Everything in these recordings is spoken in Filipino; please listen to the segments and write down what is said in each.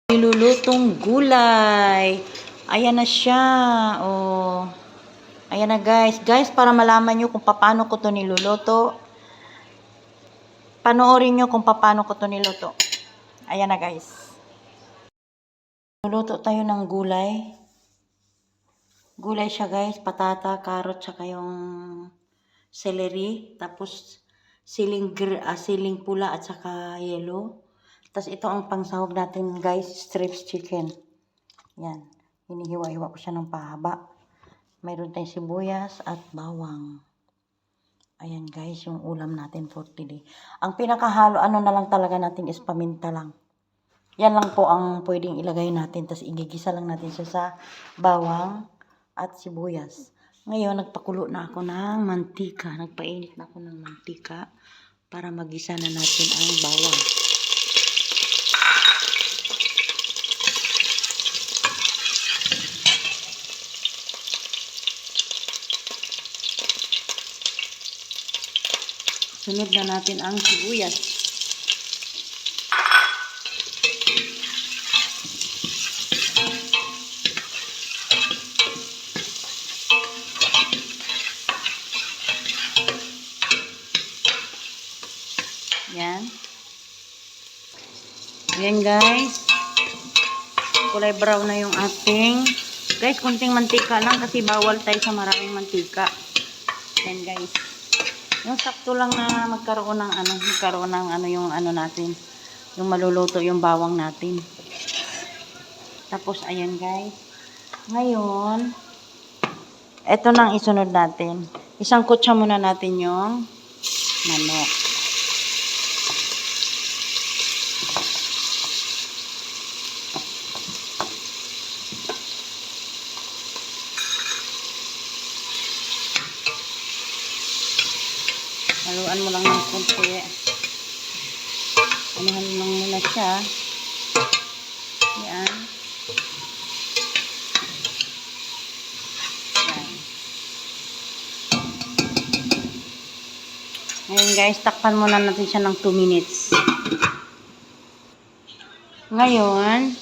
Nilulutong gulay. Ayan na siya. Oh. Ayan na guys. Guys, para malaman nyo kung paano ko to niluluto. Panoorin nyo kung paano ko to niluto. Ayan na guys. Niluluto tayo ng gulay. Gulay siya guys. Patata, carrot, tsaka yung celery. Tapos siling pula at saka yellow. Tapos ito ang pangsahog natin guys, strips chicken. Yan. Hinihiwa-hiwa ko siya ng pahaba. Mayroon tayong sibuyas at bawang. Ayan guys, yung ulam natin for today. Ang pinakahalo, ano na lang talaga natin is paminta lang. Yan lang po ang pwedeng ilagay natin. Tapos igigisa lang natin siya sa bawang at sibuyas. Ngayon, nagpakulo na ako ng mantika. Nagpainit na ako ng mantika para magisa na natin ang bawang. Sunod na natin ang sibuyas. Yan. Yan guys. Kulay brown na yung ating. Guys, kunting mantika lang kasi bawal tayo sa maraming mantika. Yan guys. Yung sakto lang na magkaroon ng yung ano natin. Yung maluluto yung bawang natin. Tapos ayan guys. Ngayon, eto nang isunod natin. Isang kutsa muna natin yung manok. Haluan mo lang ng konti. Anuhan mo lang muna siya. Yan. Yan. Ngayon guys, takpan muna natin siya ng 2 minutes. Ngayon,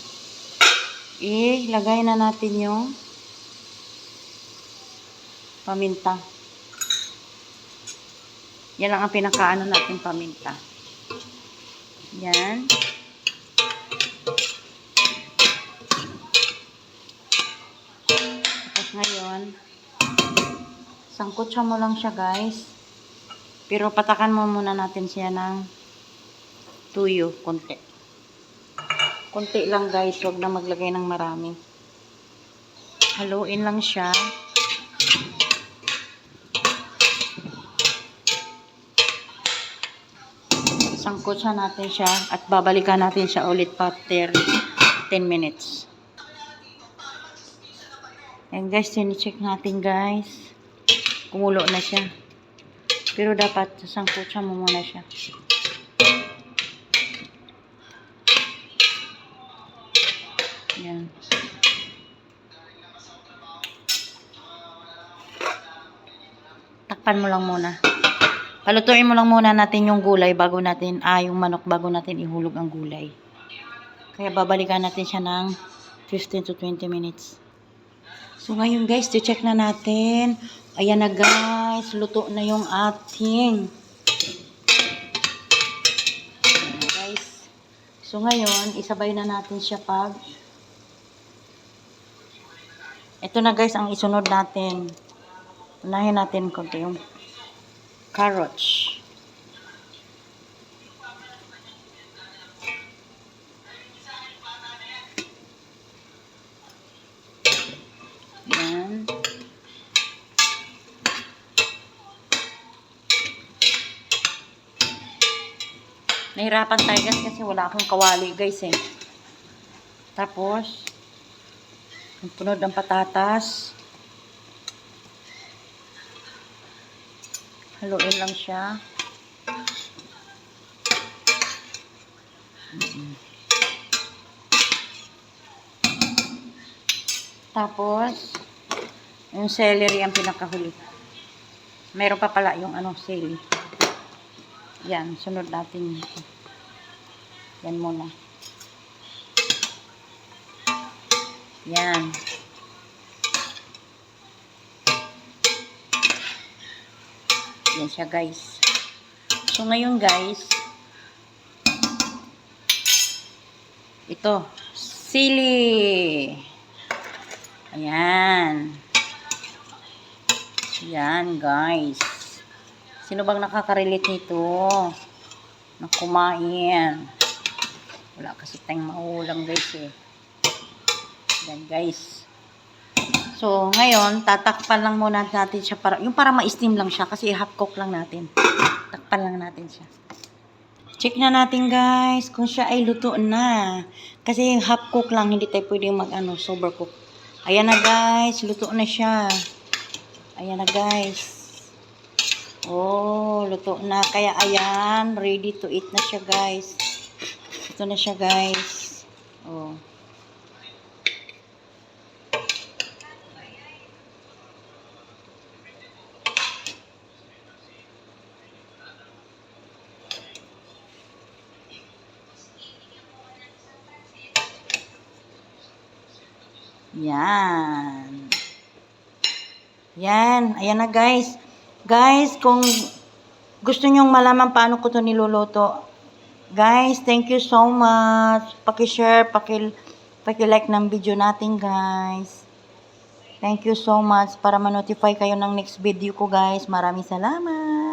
ilagay na natin yung paminta. Yan lang ang pinakaano natin paminta. Yan. Tapos ngayon, sangkutsa mo lang siya guys. Pero patakan mo muna natin siya ng tuyo, konti. Konti lang guys, huwag na maglagay ng marami. Haluin lang siya. Sangkutsa natin siya at babalikan natin siya ulit after 10 minutes. And guys, sinicheck natin guys. Kumulo na siya. Pero dapat sangkutsa mo muna siya. Yan. Takpan mo lang muna. Palutuin mo lang muna natin yung gulay bago natin, yung manok bago natin ihulog ang gulay. Kaya babalikan natin siya ng 15 to 20 minutes. So ngayon guys, check na natin. Ayan na guys, luto na yung ating. Ayan na guys. So ngayon, isabay na natin siya pag. Ito na guys ang isunod natin. Unahin natin konti yung carrots. Yan. Nahirapan tayo guys kasi wala akong kawali guys eh. Tapos, punod ang patatas. Haluin lang siya. Tapos, yung celery ang pinakahuli. Meron pa pala yung celery. Yan, sunod natin ito. Yan muna. Yan. Yan siya, guys. So, ngayon, guys, ito, sili. Ayan. Yan, guys. Sino bang nakaka-relate nito? Na kumain. Wala kasi tayong maulam, guys, eh. Yan, guys. So, ngayon, tatakpan lang muna natin siya para, yung para ma-steam lang siya kasi half cook lang natin. Takpan lang natin siya. Check na natin, guys, kung siya ay luto na. Kasi half cook lang, hindi tayo pwedeng sober cook. Ayan na, guys, luto na siya. Ayan na, guys. Oh, luto na. Kaya ayan, ready to eat na siya, guys. Ito na siya, guys. Oh. Yan. Yan. Ayan na, guys. Guys, kung gusto nyong malaman paano ko to niluluto, guys, thank you so much. Paki-share, paki-like ng video natin, guys. Thank you so much para ma-notify kayo ng next video ko, guys. Maraming salamat.